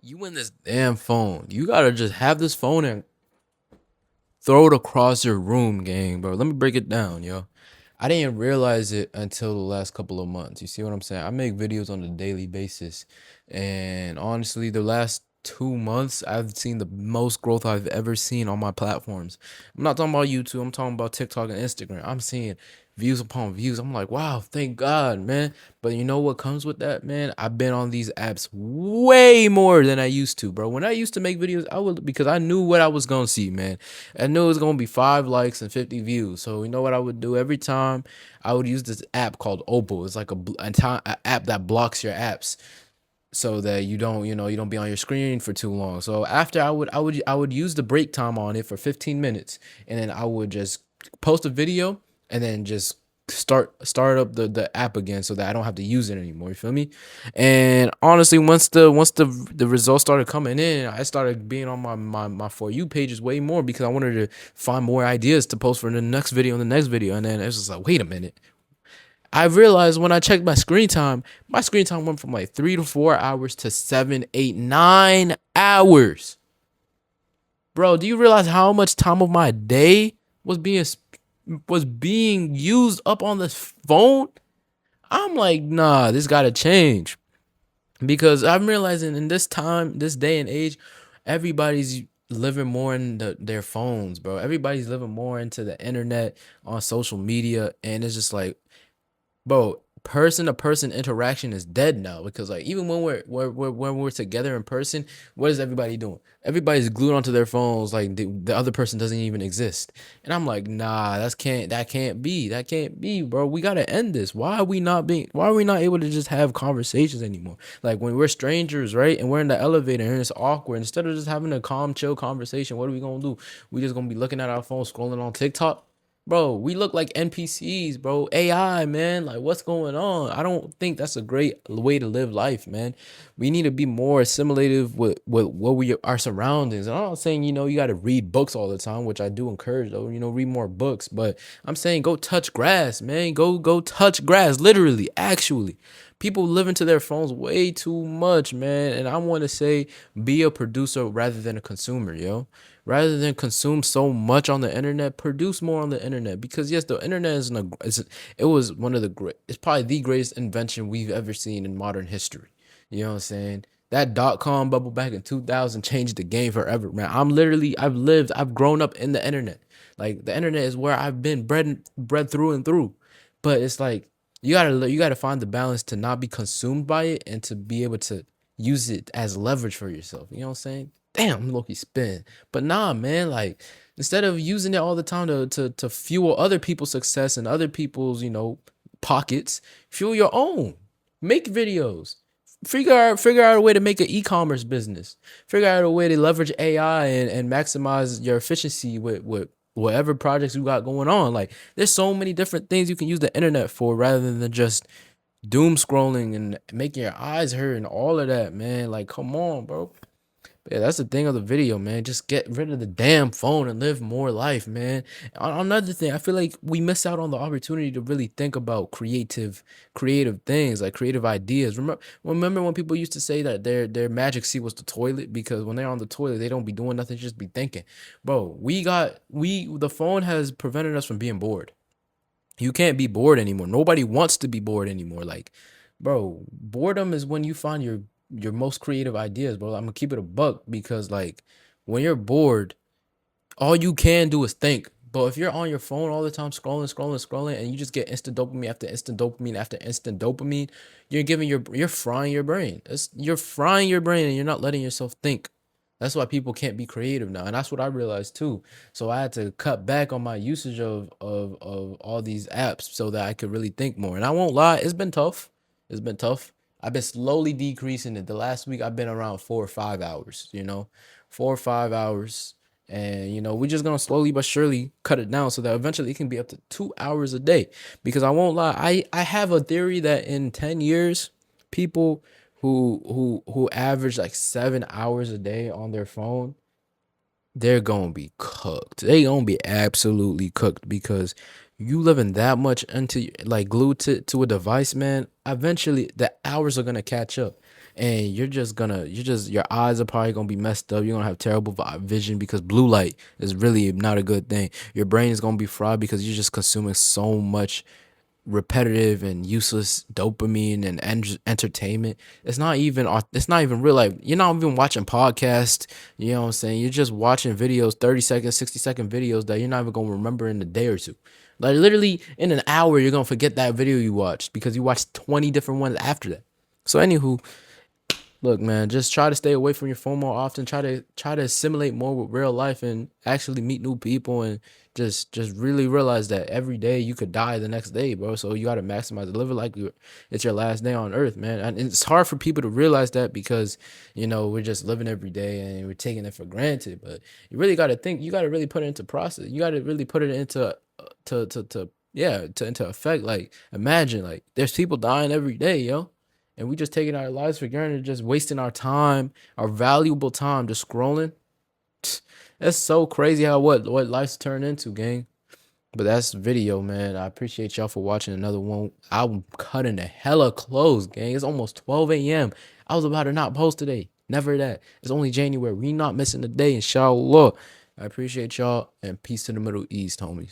You in this damn phone. You gotta just have this phone and throw it across your room, gang, bro. Let me break it down, yo. I didn't realize it until the last couple of months. You see what I'm saying? I make videos on a daily basis. And honestly, the last 2 months, I've seen the most growth I've ever seen on my platforms. I'm not talking about YouTube, I'm talking about TikTok and Instagram. I'm seeing views upon views. I'm like, wow, thank God, man. But you know what comes with that, man? I've been on these apps way more than I used to, bro. When I used to make videos, I would because I knew what I was gonna see, man. I knew it was gonna be 5 likes and 50 views. So you know what I would do every time? I would use this app called Opal. It's like a app that blocks your apps so that you don't be on your screen for too long. So after I would use the break time on it for 15 minutes, and then I would just post a video and then just start up the app again so that I don't have to use it anymore. You feel me? And honestly, once the results started coming in, I started being on my For You pages way more because I wanted to find more ideas to post for the next video and the next video. And then it's just like, wait a minute. I realized when I checked my screen time went from like 3 to 4 hours to 7, 8, 9 hours. Bro, do you realize how much time of my day was being used up on this phone? I'm like, nah, this gotta change because I'm realizing in this time, this day and age, everybody's living more in their phones, bro. Everybody's living more into the internet on social media, and it's just like, bro, person to person interaction is dead now because like even when we're together in person, what is everybody doing? Everybody's glued onto their phones like the other person doesn't even exist. And I'm like, nah, that can't be, bro. We gotta end this. Why are we not able to just have conversations anymore? Like when we're strangers, right? And we're in the elevator and it's awkward. Instead of just having a calm, chill conversation, what are we gonna do? We just gonna be looking at our phone, scrolling on TikTok. Bro, we look like NPCs, bro. AI, man. Like, what's going on? I don't think that's a great way to live life, man. We need to be more assimilative with what we our surroundings. And I'm not saying, you got to read books all the time, which I do encourage, though, read more books. But I'm saying go touch grass, man. Go touch grass, literally, actually. People live into their phones way too much, man. And I want to say be a producer rather than a consumer, yo. Rather than consume so much on the internet, produce more on the internet. Because yes, the internet it was one of the great, it's probably the greatest invention we've ever seen in modern history. You know what I'm saying? That .com bubble back in 2000 changed the game forever, man. I've grown up in the internet. Like the internet is where I've been bred through and through. But it's like you gotta find the balance to not be consumed by it and to be able to use it as leverage for yourself. You know what I'm saying? Damn, Loki spin. But nah, man, like instead of using it all the time to fuel other people's success and other people's, pockets, fuel your own. Make videos. Figure out a way to make an e-commerce business. Figure out a way to leverage AI and maximize your efficiency with whatever projects you got going on. Like there's so many different things you can use the internet for rather than just doom scrolling and making your eyes hurt and all of that, man. Like, come on, bro. Yeah, that's the thing of the video, man. Just get rid of the damn phone and live more life, man. Another thing, I feel like we miss out on the opportunity to really think about creative things, like creative ideas. Remember when people used to say that their magic seat was the toilet because when they're on the toilet, they don't be doing nothing, just be thinking. Bro, the phone has prevented us from being bored. You can't be bored anymore. Nobody wants to be bored anymore. Like, bro, boredom is when you find your most creative ideas, bro. I'm gonna keep it a buck because like when you're bored, all you can do is think. But if you're on your phone all the time scrolling, and you just get instant dopamine after instant dopamine after instant dopamine, you're frying your brain. You're frying your brain and you're not letting yourself think. That's why people can't be creative now. And that's what I realized too. So I had to cut back on my usage of all these apps so that I could really think more. And I won't lie, it's been tough. It's been tough. I've been slowly decreasing it. The last week I've been around 4 or 5 hours, 4 or 5 hours. And we're just gonna slowly but surely cut it down so that eventually it can be up to 2 hours a day. Because I won't lie, I have a theory that in 10 years, people who average like 7 hours a day on their phone, they're gonna be cooked. They gonna be absolutely cooked because you living that much into like glued to a device, man. Eventually, the hours are gonna catch up, and your eyes are probably gonna be messed up. You're gonna have terrible vision because blue light is really not a good thing. Your brain is gonna be fried because you're just consuming so much repetitive and useless dopamine and entertainment. It's not even real life. You're not even watching podcasts. You know what I'm saying? You're just watching videos, 30 second, 60 second videos that you're not even gonna remember in a day or two. Like literally in an hour, you're gonna forget that video you watched because you watched 20 different ones after that. So anywho, look, man, just try to stay away from your phone more often. Try to assimilate more with real life and actually meet new people and just really realize that every day you could die the next day, bro. So you gotta maximize it. Live it like it's your last day on earth, man. And it's hard for people to realize that because we're just living every day and we're taking it for granted. But you really gotta think. You gotta really put it into process. You gotta really put it into to yeah to into effect. Like imagine like there's people dying every day, yo, and we just taking our lives for granted, just wasting our time, our valuable time, just scrolling. That's so crazy how what life's turned into, gang. But that's video, man. I appreciate y'all for watching another one. I'm cutting the hella close, gang. It's almost 12 a.m. I was about to not post today. Never that. It's only January. We not missing a day, inshallah. I appreciate y'all and peace to the Middle East, homies.